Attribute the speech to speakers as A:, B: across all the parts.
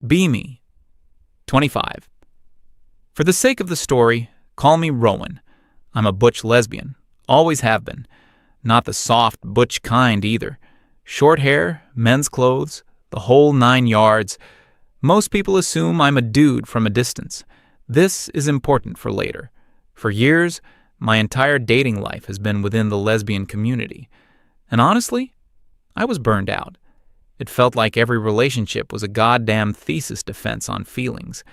A: Be me, 25. For the sake of the story, call me Rowan. I'm a butch lesbian, always have been. Not the soft, butch kind either. Short hair, men's clothes, the whole 9 yards. Most people assume I'm a dude from a distance. This is important for later. For years, my entire dating life has been within the lesbian community. And honestly, I was burned out. It felt like every relationship was a goddamn thesis defense on feelings.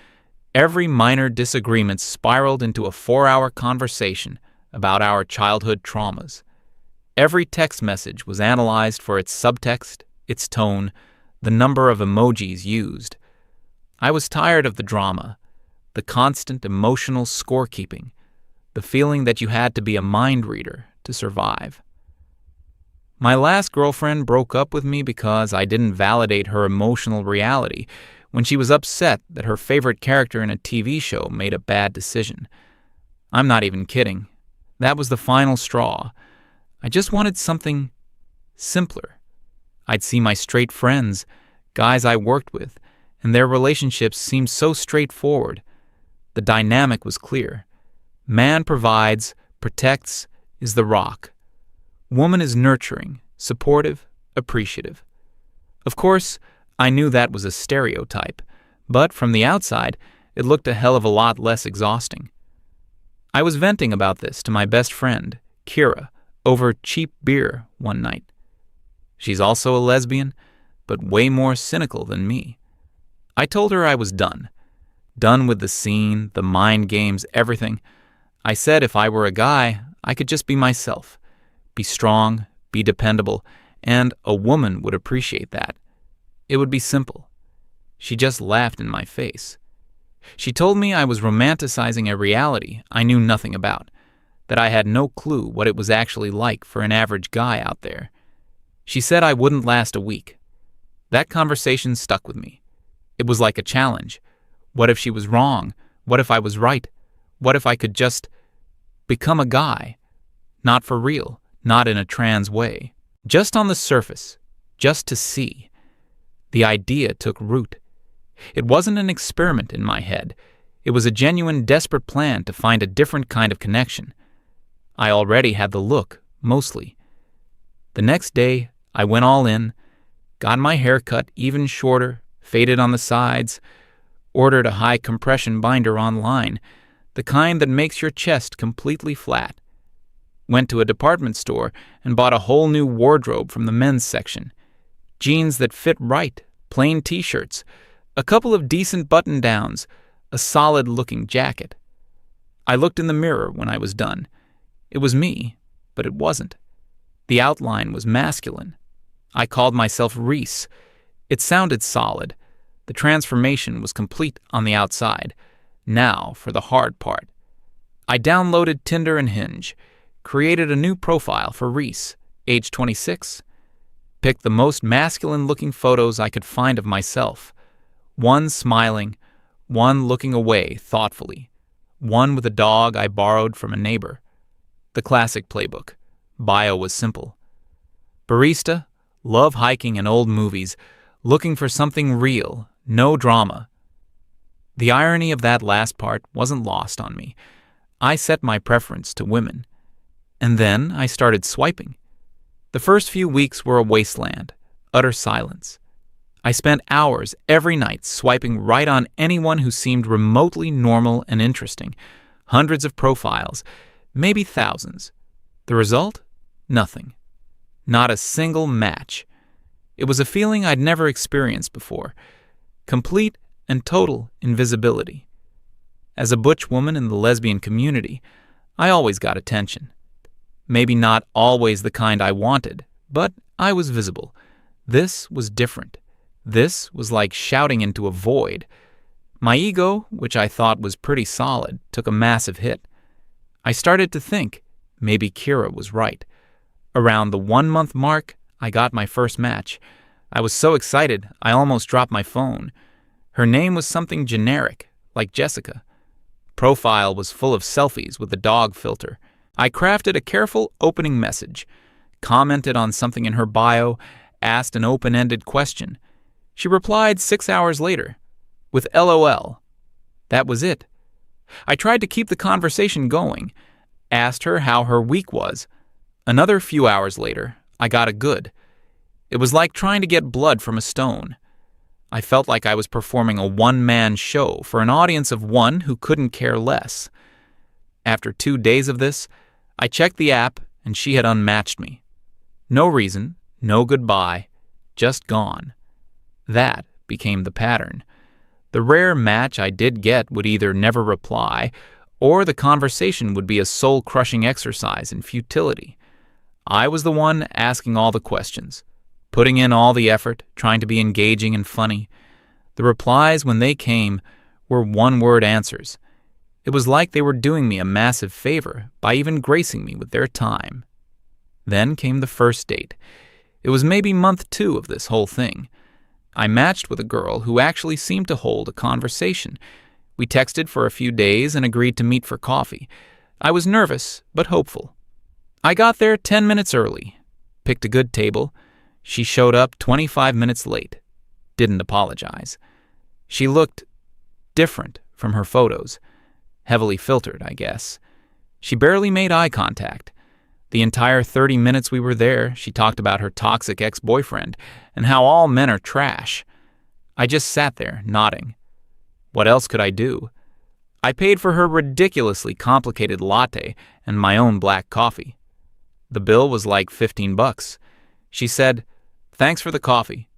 A: Every minor disagreement spiraled into a 4-hour conversation about our childhood traumas. Every text message was analyzed for its subtext, its tone, the number of emojis used. I was tired of the drama, the constant emotional scorekeeping, the feeling that you had to be a mind reader to survive. My last girlfriend broke up with me because I didn't validate her emotional reality when she was upset that her favorite character in a TV show made a bad decision. I'm not even kidding. That was the final straw. I just wanted something simpler. I'd see my straight friends, guys I worked with, and their relationships seemed so straightforward. The dynamic was clear. Man provides, protects, is the rock. Woman is nurturing, supportive, appreciative. Of course, I knew that was a stereotype, but from the outside, it looked a hell of a lot less exhausting. I was venting about this to my best friend, Kira, over cheap beer one night. She's also a lesbian, but way more cynical than me. I told her I was done. Done with the scene, the mind games, everything. I said if I were a guy, I could just be myself. Be strong, be dependable, and a woman would appreciate that. It would be simple. She just laughed in my face. She told me I was romanticizing a reality I knew nothing about, that I had no clue what it was actually like for an average guy out there. She said I wouldn't last a week. That conversation stuck with me. It was like a challenge. What if she was wrong? What if I was right? What if I could just become a guy? Not for real. Not in a trans way. Just on the surface. Just to see. The idea took root. It wasn't an experiment in my head. It was a genuine, desperate plan to find a different kind of connection. I already had the look, mostly. The next day, I went all in, got my hair cut even shorter, faded on the sides, ordered a high-compression binder online, the kind that makes your chest completely flat. Went to a department store and bought a whole new wardrobe from the men's section. Jeans that fit right, plain t-shirts, a couple of decent button-downs, a solid-looking jacket. I looked in the mirror when I was done. It was me, but it wasn't. The outline was masculine. I called myself Reese. It sounded solid. The transformation was complete on the outside. Now for the hard part. I downloaded Tinder and Hinge, created a new profile for Reese, age 26, picked the most masculine-looking photos I could find of myself. One smiling, one looking away thoughtfully, one with a dog I borrowed from a neighbor. The classic playbook. Bio was simple. Barista, love hiking and old movies, looking for something real, no drama. The irony of that last part wasn't lost on me. I set my preference to women. And then I started swiping. The first few weeks were a wasteland, utter silence. I spent hours every night swiping right on anyone who seemed remotely normal and interesting. Hundreds of profiles, maybe thousands. The result? Nothing. Not a single match. It was a feeling I'd never experienced before. Complete and total invisibility. As a butch woman in the lesbian community, I always got attention. Maybe not always the kind I wanted, but I was visible. This was different. This was like shouting into a void. My ego, which I thought was pretty solid, took a massive hit. I started to think maybe Kira was right. Around the 1-month mark, I got my first match. I was so excited, I almost dropped my phone. Her name was something generic, like Jessica. Profile was full of selfies with the dog filter. I crafted a careful opening message, commented on something in her bio, asked an open-ended question. She replied 6 hours later. with LOL. That was it. I tried to keep the conversation going, asked her how her week was. Another few hours later, I got a good. It was like trying to get blood from a stone. I felt like I was performing a one-man show for an audience of one who couldn't care less. After 2 days of this, I checked the app and she had unmatched me. No reason, no goodbye, just gone. That became the pattern. The rare match I did get would either never reply, or the conversation would be a soul-crushing exercise in futility. I was the one asking all the questions, putting in all the effort, trying to be engaging and funny. The replies, when they came, were one-word answers. It was like they were doing me a massive favor by even gracing me with their time. Then came the first date. It was maybe month 2 of this whole thing. I matched with a girl who actually seemed to hold a conversation. We texted for a few days and agreed to meet for coffee. I was nervous, but hopeful. I got there 10 minutes early, picked a good table. She showed up 25 minutes late. Didn't apologize. She looked different from her photos. Heavily filtered, I guess. She barely made eye contact. The entire 30 minutes we were there, she talked about her toxic ex-boyfriend and how all men are trash. I just sat there, nodding. What else could I do? I paid for her ridiculously complicated latte and my own black coffee. The bill was like $15. She said, "Thanks for the coffee,"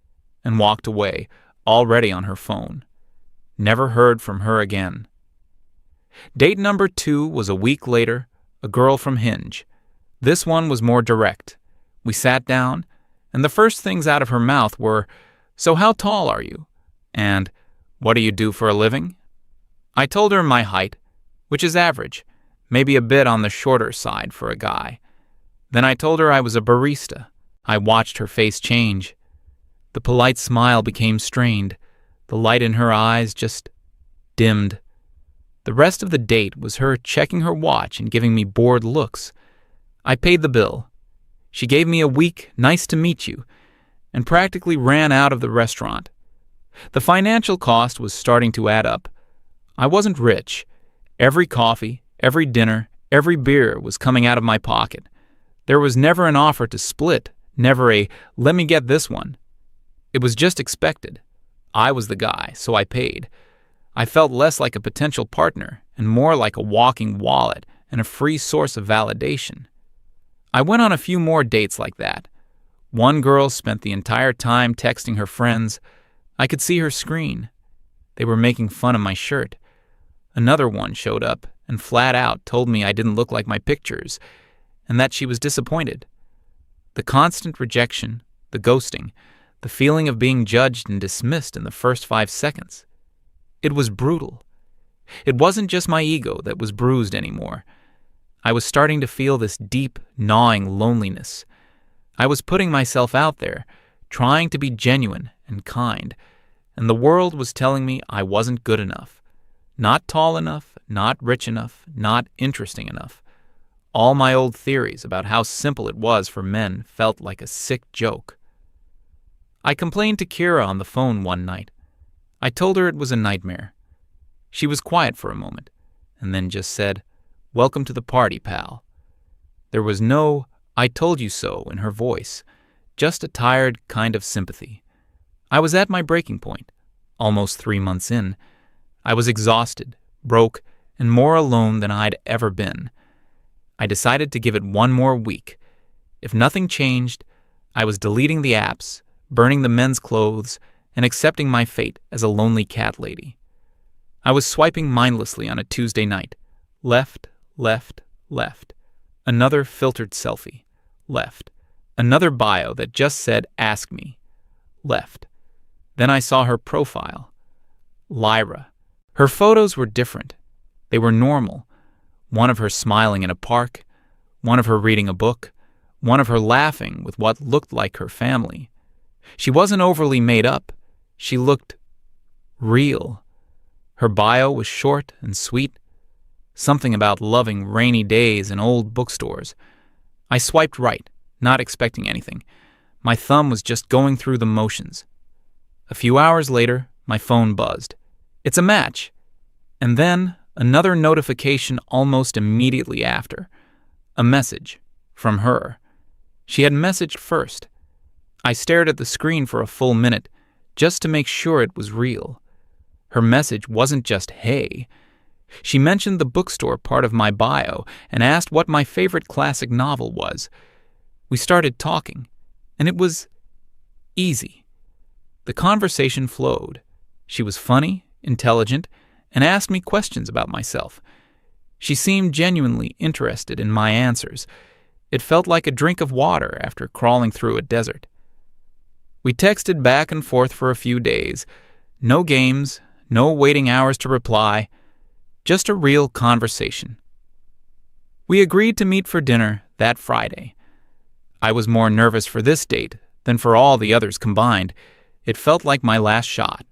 A: and walked away, already on her phone. Never heard from her again. Date number 2 was a week later, a girl from Hinge. This one was more direct. We sat down, and the first things out of her mouth were, "So how tall are you?" And, "What do you do for a living?" I told her my height, which is average, maybe a bit on the shorter side for a guy. Then I told her I was a barista. I watched her face change. The polite smile became strained. The light in her eyes just dimmed. The rest of the date was her checking her watch and giving me bored looks. I paid the bill. She gave me a weak, "nice to meet you," and practically ran out of the restaurant. The financial cost was starting to add up. I wasn't rich. Every coffee, every dinner, every beer was coming out of my pocket. There was never an offer to split, never a "let me get this one." It was just expected. I was the guy, so I paid. I felt less like a potential partner and more like a walking wallet and a free source of validation. I went on a few more dates like that. One girl spent the entire time texting her friends. I could see her screen. They were making fun of my shirt. Another one showed up and flat out told me I didn't look like my pictures and that she was disappointed. The constant rejection, the ghosting, the feeling of being judged and dismissed in the first 5 seconds. It was brutal. It wasn't just my ego that was bruised anymore. I was starting to feel this deep, gnawing loneliness. I was putting myself out there, trying to be genuine and kind, and the world was telling me I wasn't good enough. Not tall enough, not rich enough, not interesting enough. All my old theories about how simple it was for men felt like a sick joke. I complained to Kira on the phone one night. I told her it was a nightmare. She was quiet for a moment, and then just said, "Welcome to the party, pal." There was no "I told you so" in her voice, just a tired kind of sympathy. I was at my breaking point, almost 3 months in. I was exhausted, broke, and more alone than I'd ever been. I decided to give it one more week. If nothing changed, I was deleting the apps, burning the men's clothes, and accepting my fate as a lonely cat lady. I was swiping mindlessly on a Tuesday night. Left, left, left. Another filtered selfie. Left. Another bio that just said, "Ask me." Left. Then I saw her profile. Lyra. Her photos were different. They were normal. One of her smiling in a park, one of her reading a book, one of her laughing with what looked like her family. She wasn't overly made up. She looked real. Her bio was short and sweet. Something about loving rainy days in old bookstores. I swiped right, not expecting anything. My thumb was just going through the motions. A few hours later, my phone buzzed. It's a match. And then another notification almost immediately after. A message from her. She had messaged first. I stared at the screen for a full minute just to make sure it was real. Her message wasn't just hey. She mentioned the bookstore part of my bio and asked what my favorite classic novel was. We started talking, and it was easy. The conversation flowed. She was funny, intelligent, and asked me questions about myself. She seemed genuinely interested in my answers. It felt like a drink of water after crawling through a desert. We texted back and forth for a few days. No games, no waiting hours to reply, just a real conversation. We agreed to meet for dinner that Friday. I was more nervous for this date than for all the others combined. It felt like my last shot.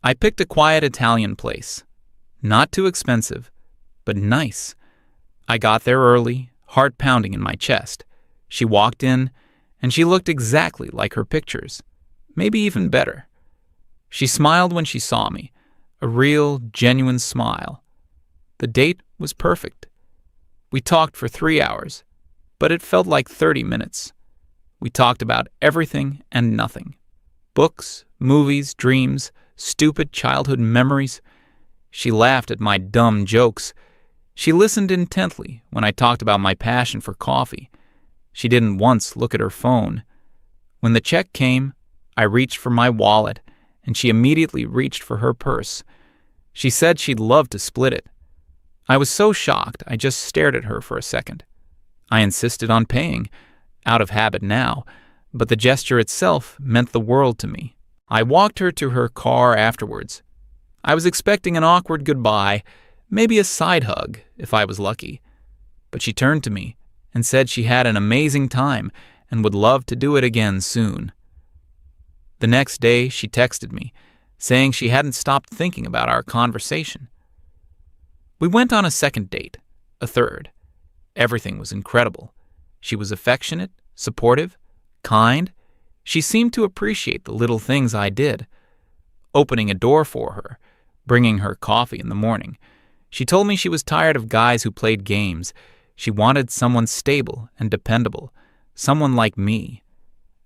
A: I picked a quiet Italian place. Not too expensive, but nice. I got there early, heart pounding in my chest. She walked in, and she looked exactly like her pictures, maybe even better. She smiled when she saw me, a real, genuine smile. The date was perfect. We talked for 3 hours, but it felt like 30 minutes. We talked about everything and nothing. Books, movies, dreams, stupid childhood memories. She laughed at my dumb jokes. She listened intently when I talked about my passion for coffee. She didn't once look at her phone. When the check came, I reached for my wallet, and she immediately reached for her purse. She said she'd love to split it. I was so shocked, I just stared at her for a second. I insisted on paying, out of habit now, but the gesture itself meant the world to me. I walked her to her car afterwards. I was expecting an awkward goodbye, maybe a side hug if I was lucky. But she turned to me and said she had an amazing time and would love to do it again soon. The next day, she texted me, saying she hadn't stopped thinking about our conversation. We went on a second date, a third. Everything was incredible. She was affectionate, supportive, kind. She seemed to appreciate the little things I did. Opening a door for her, bringing her coffee in the morning. She told me she was tired of guys who played games. She wanted someone stable and dependable, someone like me.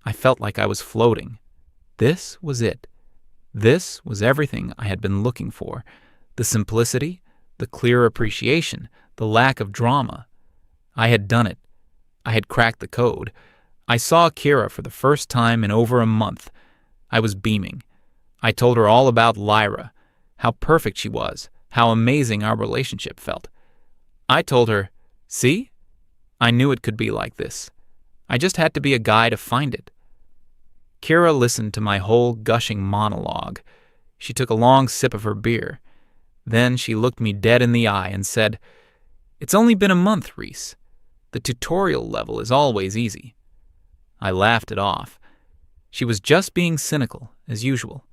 A: I felt like I was floating. This was it. This was everything I had been looking for. The simplicity, the clear appreciation, the lack of drama. I had done it. I had cracked the code. I saw Kira for the first time in over a month. I was beaming. I told her all about Lyra, how perfect she was, how amazing our relationship felt. I told her, see? I knew it could be like this. I just had to be a guy to find it. Kira listened to my whole gushing monologue. She took a long sip of her beer. Then she looked me dead in the eye and said, "It's only been a month, Reese. The tutorial level is always easy." I laughed it off. She was just being cynical, as usual.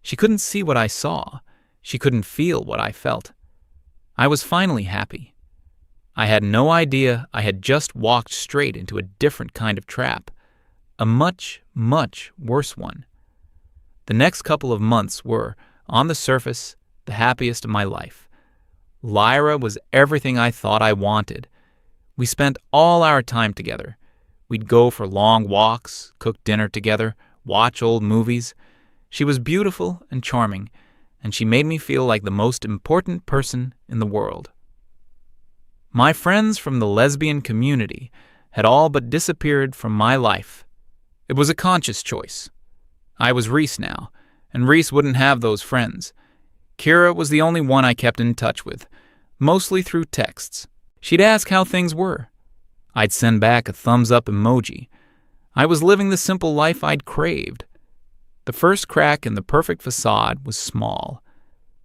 A: She couldn't see what I saw. She couldn't feel what I felt. I was finally happy. I had no idea I had just walked straight into a different kind of trap. A much, much worse one. The next couple of months were, on the surface, the happiest of my life. Lyra was everything I thought I wanted. We spent all our time together. We'd go for long walks, cook dinner together, watch old movies. She was beautiful and charming, and she made me feel like the most important person in the world. My friends from the lesbian community had all but disappeared from my life. It was a conscious choice. I was Reese now, and Reese wouldn't have those friends. Kira was the only one I kept in touch with, mostly through texts. She'd ask how things were. I'd send back a thumbs-up emoji. I was living the simple life I'd craved. The first crack in the perfect facade was small.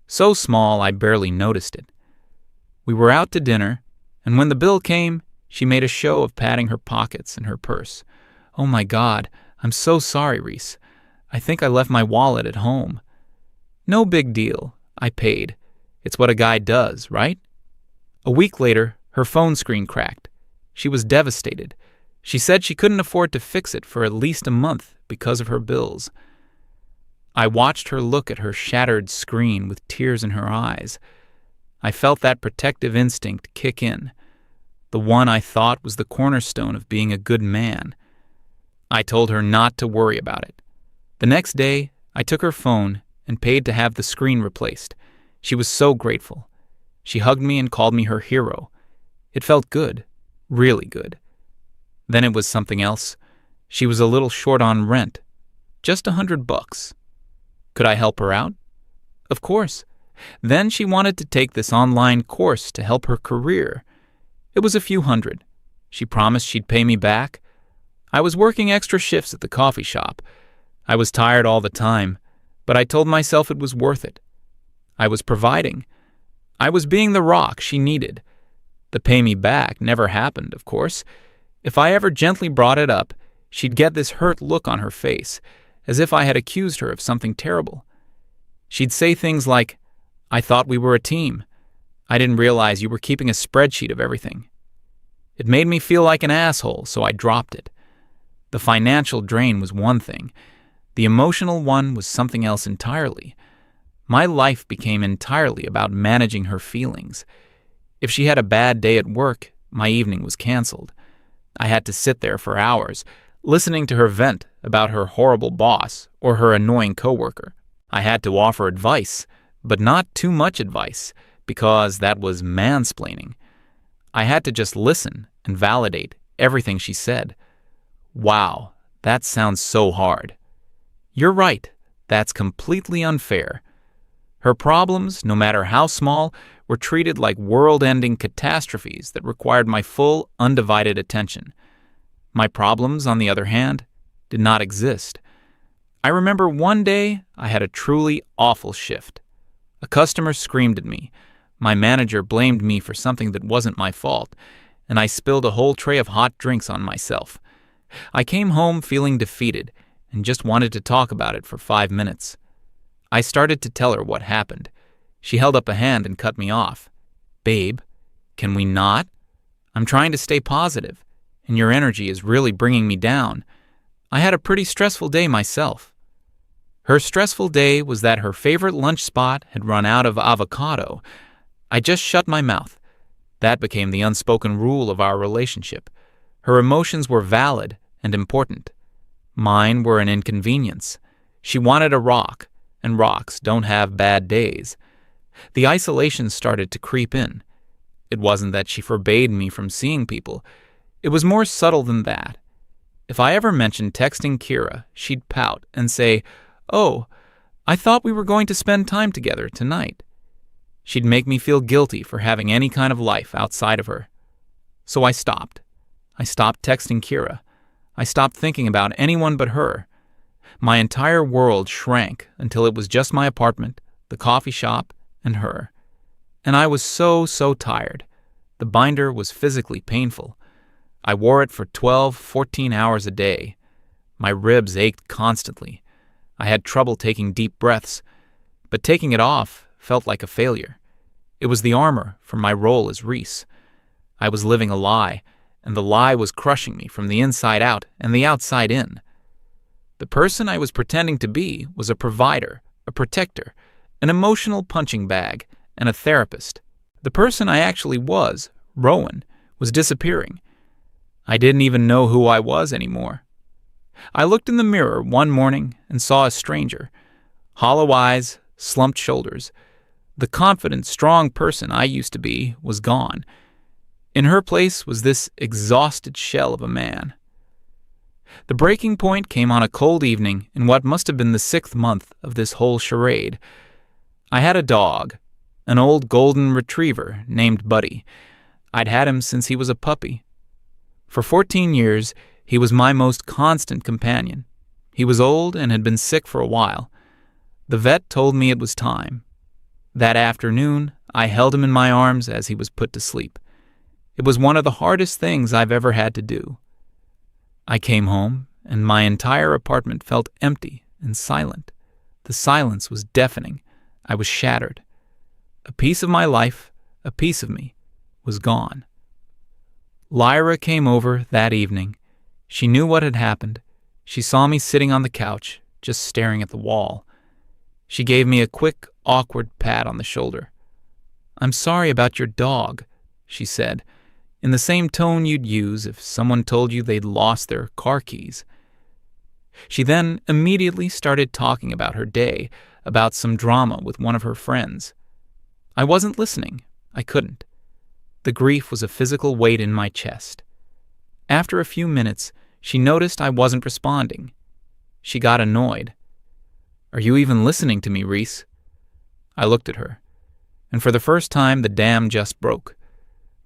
A: So small I barely noticed it. We were out to dinner, and when the bill came, she made a show of patting her pockets and her purse. "Oh my God, I'm so sorry, Reese. I think I left my wallet at home." "No big deal. I paid. It's what a guy does, right?" A week later, her phone screen cracked. She was devastated. She said she couldn't afford to fix it for at least a month because of her bills. I watched her look at her shattered screen with tears in her eyes. I felt that protective instinct kick in, the one I thought was the cornerstone of being a good man. I told her not to worry about it. The next day, I took her phone and paid to have the screen replaced. She was so grateful. She hugged me and called me her hero. It felt good, really good. Then it was something else. She was a little short on rent, just $100. Could I help her out? Of course. Then she wanted to take this online course to help her career. It was a few hundred. She promised she'd pay me back. I was working extra shifts at the coffee shop. I was tired all the time, but I told myself it was worth it. I was providing. I was being the rock she needed. The pay me back never happened, of course. If I ever gently brought it up, she'd get this hurt look on her face, as if I had accused her of something terrible. She'd say things like, "I thought we were a team. I didn't realize you were keeping a spreadsheet of everything." It made me feel like an asshole, so I dropped it. The financial drain was one thing. The emotional one was something else entirely. My life became entirely about managing her feelings. If she had a bad day at work, my evening was canceled. I had to sit there for hours, listening to her vent about her horrible boss or her annoying coworker. I had to offer advice, but not too much advice, because that was mansplaining. I had to just listen and validate everything she said. Wow, that sounds so hard. You're right, that's completely unfair. Her problems, no matter how small, were treated like world-ending catastrophes that required my full, undivided attention. My problems, on the other hand, did not exist. I remember one day I had a truly awful shift. A customer screamed at me. My manager blamed me for something that wasn't my fault, and I spilled a whole tray of hot drinks on myself. I came home feeling defeated and just wanted to talk about it for 5 minutes. I started to tell her what happened. She held up a hand and cut me off. "Babe, can we not? I'm trying to stay positive, and your energy is really bringing me down. I had a pretty stressful day myself." Her stressful day was that her favorite lunch spot had run out of avocado. I just shut my mouth. That became the unspoken rule of our relationship. Her emotions were valid and important. Mine were an inconvenience. She wanted a rock, and rocks don't have bad days. The isolation started to creep in. It wasn't that she forbade me from seeing people. It was more subtle than that. If I ever mentioned texting Kira, she'd pout and say, "Oh, I thought we were going to spend time together tonight." She'd make me feel guilty for having any kind of life outside of her. So I stopped. I stopped texting Kira. I stopped thinking about anyone but her. My entire world shrank until it was just my apartment, the coffee shop, and her. And I was so tired. The binder was physically painful. I wore it for 12, 14 hours a day. My ribs ached constantly. I had trouble taking deep breaths, but taking it off felt like a failure. It was the armor for my role as Reese. I was living a lie, and the lie was crushing me from the inside out and the outside in. The person I was pretending to be was a provider, a protector, an emotional punching bag, and a therapist. The person I actually was, Rowan, was disappearing. I didn't even know who I was anymore. I looked in the mirror one morning and saw a stranger. Hollow eyes, slumped shoulders. The confident, strong person I used to be was gone. In her place was this exhausted shell of a man. The breaking point came on a cold evening in what must have been the 6th month of this whole charade. I had a dog, an old golden retriever named Buddy. I'd had him since he was a puppy. For 14 years, he was my most constant companion. He was old and had been sick for a while. The vet told me it was time. That afternoon, I held him in my arms as he was put to sleep. It was one of the hardest things I've ever had to do. I came home, and my entire apartment felt empty and silent. The silence was deafening. I was shattered. A piece of my life, a piece of me, was gone. Lyra came over that evening. She knew what had happened. She saw me sitting on the couch, just staring at the wall. She gave me a quick, awkward pat on the shoulder. "I'm sorry about your dog," she said, in the same tone you'd use if someone told you they'd lost their car keys. She then immediately started talking about her day, about some drama with one of her friends. I wasn't listening. I couldn't. The grief was a physical weight in my chest. After a few minutes, she noticed I wasn't responding. She got annoyed. "Are you even listening to me, Reese?" I looked at her, and for the first time the dam just broke.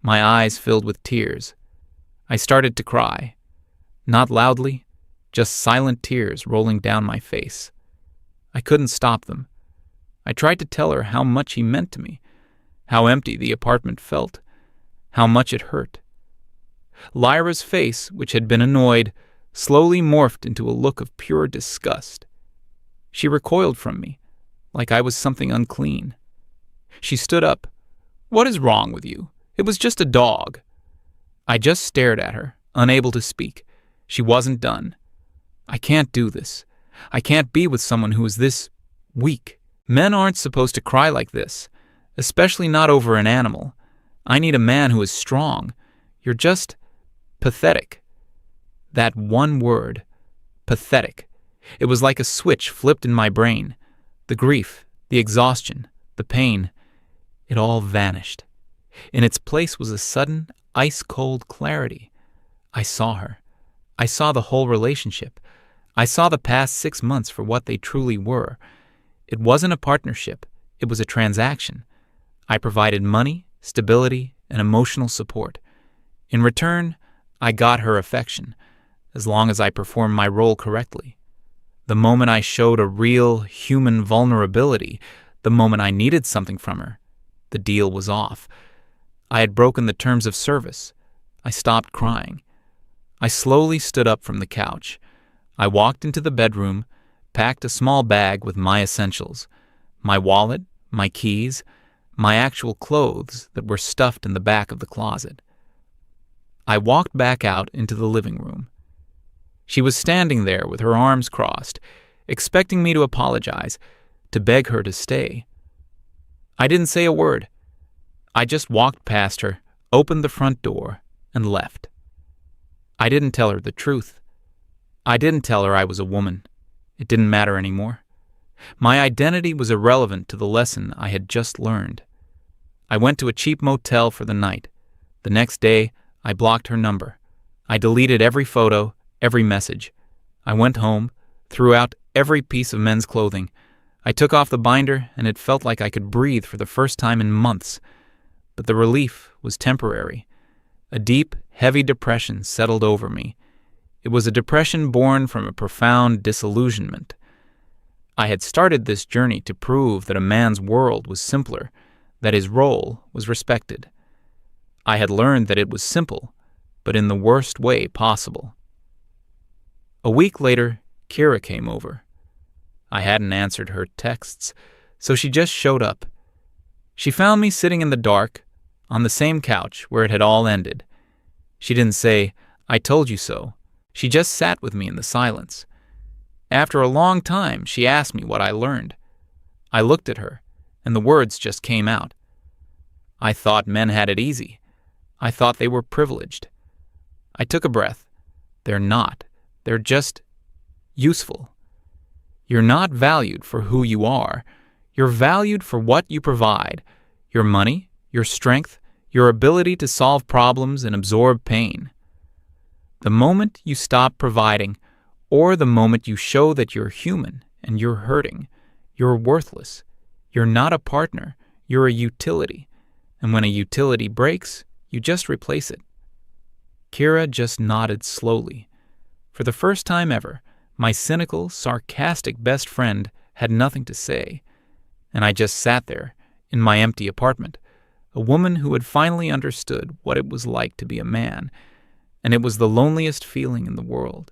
A: My eyes filled with tears. I started to cry. Not loudly, just silent tears rolling down my face. I couldn't stop them. I tried to tell her how much he meant to me, how empty the apartment felt, how much it hurt. Lyra's face, which had been annoyed, slowly morphed into a look of pure disgust. She recoiled from me, like I was something unclean. She stood up. "What is wrong with you? It was just a dog." I just stared at her, unable to speak. She wasn't done. "I can't do this. I can't be with someone who is this weak. Men aren't supposed to cry like this, especially not over an animal. I need a man who is strong. You're just pathetic." That one word, pathetic. It was like a switch flipped in my brain. The grief, the exhaustion, the pain, it all vanished. In its place was a sudden, ice-cold clarity. I saw her. I saw the whole relationship. I saw the past 6 months for what they truly were. It wasn't a partnership. It was a transaction. I provided money, stability, and emotional support. In return, I got her affection, as long as I performed my role correctly. The moment I showed a real, human vulnerability, the moment I needed something from her, the deal was off. I had broken the terms of service. I stopped crying. I slowly stood up from the couch. I walked into the bedroom, packed a small bag with my essentials, my wallet, my keys, my actual clothes that were stuffed in the back of the closet. I walked back out into the living room. She was standing there with her arms crossed, expecting me to apologize, to beg her to stay. I didn't say a word. I just walked past her, opened the front door, and left. I didn't tell her the truth. I didn't tell her I was a woman. It didn't matter anymore. My identity was irrelevant to the lesson I had just learned. I went to a cheap motel for the night. The next day, I blocked her number. I deleted every photo, every message. I went home, threw out every piece of men's clothing. I took off the binder, and it felt like I could breathe for the first time in months. But the relief was temporary. A deep, heavy depression settled over me. It was a depression born from a profound disillusionment. I had started this journey to prove that a man's world was simpler, that his role was respected. I had learned that it was simple, but in the worst way possible. A week later, Kira came over. I hadn't answered her texts, so she just showed up. She found me sitting in the dark, on the same couch where it had all ended. She didn't say, "I told you so." She just sat with me in the silence. After a long time, she asked me what I learned. I looked at her, and the words just came out. I thought men had it easy. I thought they were privileged. I took a breath. They're not. They're just useful. You're not valued for who you are. You're valued for what you provide. Your money, your strength, your ability to solve problems and absorb pain. The moment you stop providing, or the moment you show that you're human and you're hurting, you're worthless. You're not a partner. You're a utility. And when a utility breaks, you just replace it. Kira just nodded slowly. For the first time ever, my cynical, sarcastic best friend had nothing to say. And I just sat there, in my empty apartment, a woman who had finally understood what it was like to be a man, and it was the loneliest feeling in the world.